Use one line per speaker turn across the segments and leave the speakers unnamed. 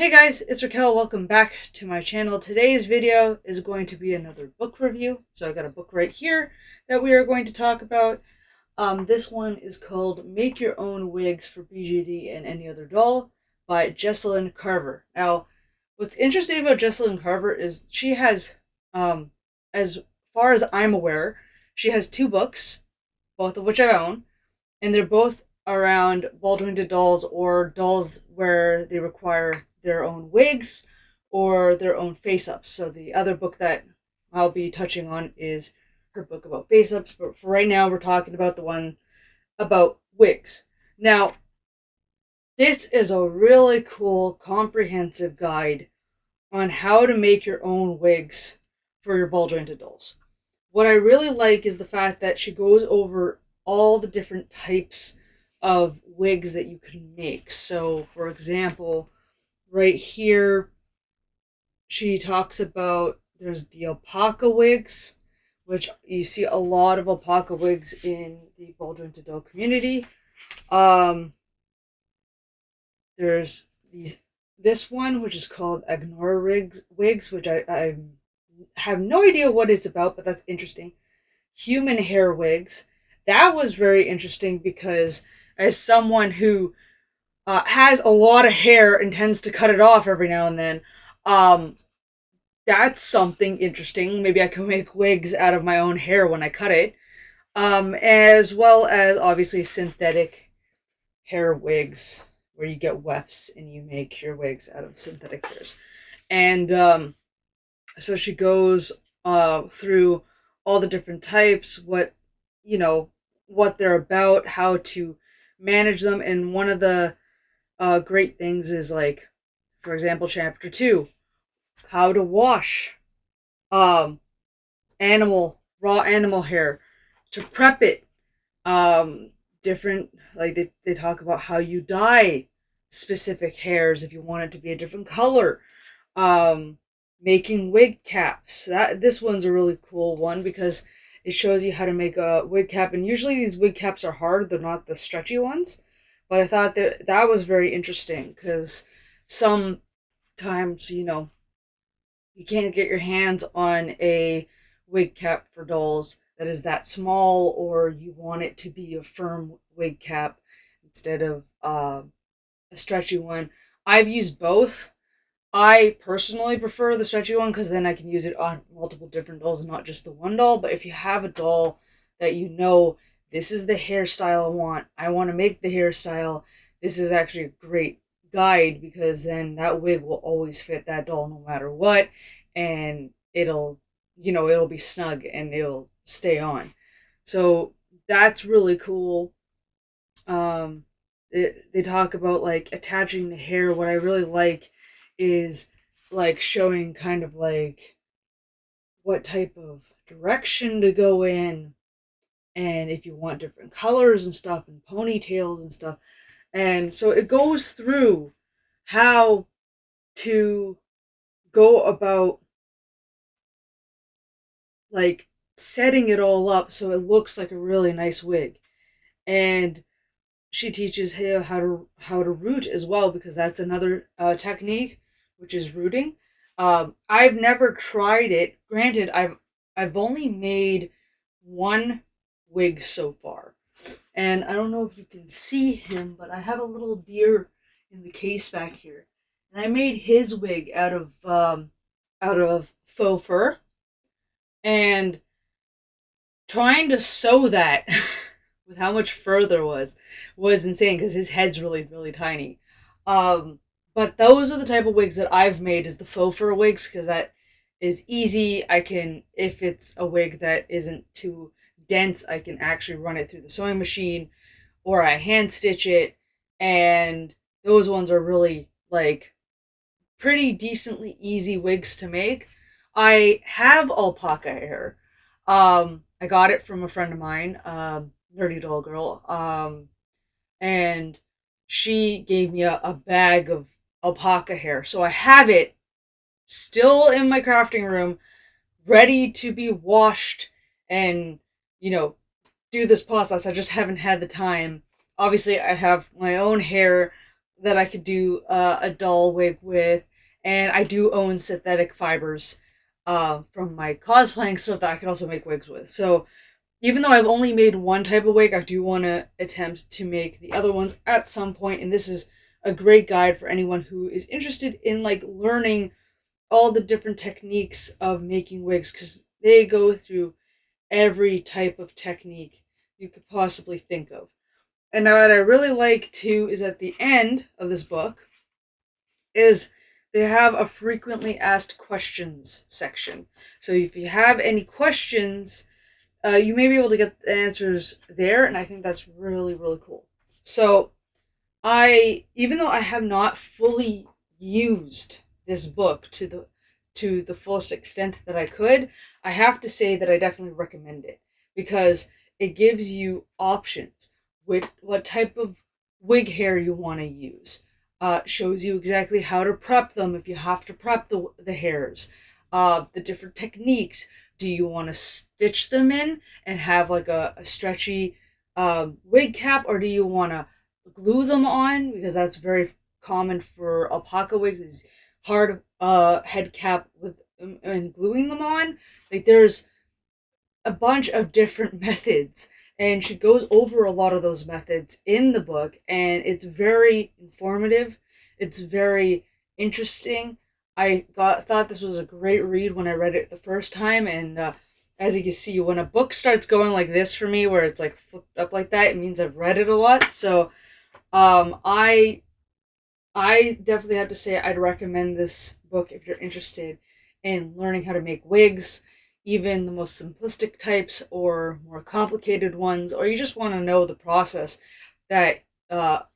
Hey guys, it's Raquel. Welcome back to my channel. Today's video is going to be another book review. So I've got a book right here that we are going to talk about. This one is called Make Your Own Wigs for BJD and Any Other Doll by Jessalyn Carver. Now, what's interesting about Jessalyn Carver is she has, as far as I'm aware, she has two books, both of which I own, and they're both around ball jointed dolls or dolls where they require their own wigs or their own face ups. So the other book that I'll be touching on is her book about face ups, but for right now we're talking about the one about wigs. Now, this is a really cool comprehensive guide on how to make your own wigs for your ball jointed dolls. What I really like is the fact that she goes over all the different types of wigs that you can make. So, for example, right here, she talks about there's the alpaca wigs, which you see a lot of alpaca wigs in the ball jointed doll community. There's this one, which is called Agnora wigs, which I have no idea what it's about, but that's interesting. Human hair wigs. That was very interesting because as someone who has a lot of hair and tends to cut it off every now and then, um, that's something interesting. Maybe I can make wigs out of my own hair when I cut it. As well as obviously synthetic hair wigs, where you get wefts and you make your wigs out of synthetic hairs. And so she goes through all the different types, what they're about, how to manage them, and one of the great things is, like, for example, chapter 2, how to wash um raw animal hair, to prep it, different, like they talk about how you dye specific hairs if you want it to be a different color, um making wig caps. This one's a really cool one because it shows you how to make a wig cap, and usually these wig caps are hard, they're not the stretchy ones, but I thought that was very interesting because sometimes, you can't get your hands on a wig cap for dolls that is that small, or you want it to be a firm wig cap instead of a stretchy one. I've used both. I personally prefer the stretchy one because then I can use it on multiple different dolls and not just the one doll. But if you have a doll that this is the hairstyle I want to make the hairstyle, this is actually a great guide, because then that wig will always fit that doll no matter what, and it'll be snug and it'll stay on. So that's really cool. They talk about, like, attaching the hair. What I really like is, like, showing kind of like what type of direction to go in, and if you want different colors and stuff, and ponytails and stuff. And so it goes through how to go about, like, setting it all up so it looks like a really nice wig. And she teaches how to root as well, because that's another technique, which is rooting. I've never tried it. Granted, I've only made one wig so far, and I don't know if you can see him, but I have a little deer in the case back here, and I made his wig out of faux fur, and trying to sew that with how much fur there was insane, because his head's really, really tiny. Um, but those are the type of wigs that I've made, is the faux fur wigs, because that is easy. I can, if it's a wig that isn't too dense, I can actually run it through the sewing machine, or I hand stitch it, and those ones are really, like, pretty decently easy wigs to make. I have alpaca hair. I got it from a friend of mine, Nerdy Doll Girl, and she gave me a bag of alpaca hair. So I have it still in my crafting room, ready to be washed and, you know, do this process. I just haven't had the time. Obviously, I have my own hair that I could do a doll wig with, and I do own synthetic fibers from my cosplaying stuff that I could also make wigs with. So even though I've only made one type of wig, I do want to attempt to make the other ones at some point, and this is a great guide for anyone who is interested in like learning all the different techniques of making wigs, because they go through every type of technique you could possibly think of. And now what I really like too is at the end of this book is they have a frequently asked questions section. So if you have any questions, you may be able to get the answers there, and I think that's really, really cool. So even though I have not fully used this book to the fullest extent that I could, I have to say that I definitely recommend it because it gives you options with what type of wig hair you want to use. Shows you exactly how to prep them if you have to prep the hairs. The different techniques. Do you want to stitch them in and have like a stretchy wig cap, or do you want to glue them on, because that's very common for alpaca wigs, is hard head cap with and gluing them on. Like there's a bunch of different methods, and she goes over a lot of those methods in the book, and it's very informative. It's very interesting. Thought this was a great read when I read it the first time, and as you can see, when a book starts going like this for me, where it's like flipped up like that, it means I've read it a lot. So I definitely have to say I'd recommend this book if you're interested in learning how to make wigs, even the most simplistic types or more complicated ones, or you just want to know the process that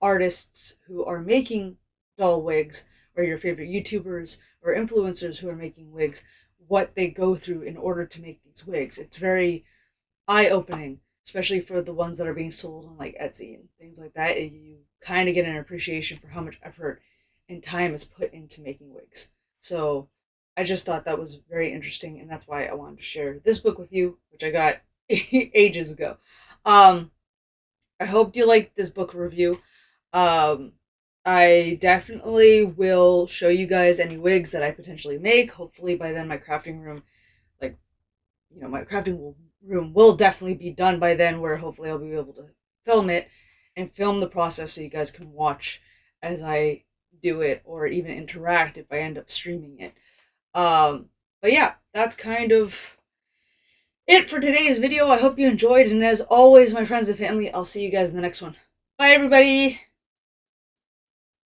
artists who are making doll wigs, or your favorite YouTubers or influencers who are making wigs, what they go through in order to make these wigs. It's very eye-opening, especially for the ones that are being sold on like Etsy and things like that. You kind of get an appreciation for how much effort and time is put into making wigs. So I just thought that was very interesting, and that's why I wanted to share this book with you, which I got ages ago. Um, I hope you liked this book review. Um, I definitely will show you guys any wigs that I potentially make. Hopefully by then my crafting room, like, my crafting room will definitely be done by then, where hopefully I'll be able to film it and film the process so you guys can watch as I do it, or even interact if I end up streaming it. But yeah, that's kind of it for today's video. I hope you enjoyed, and as always, my friends and family, I'll see you guys in the next one. Bye, everybody!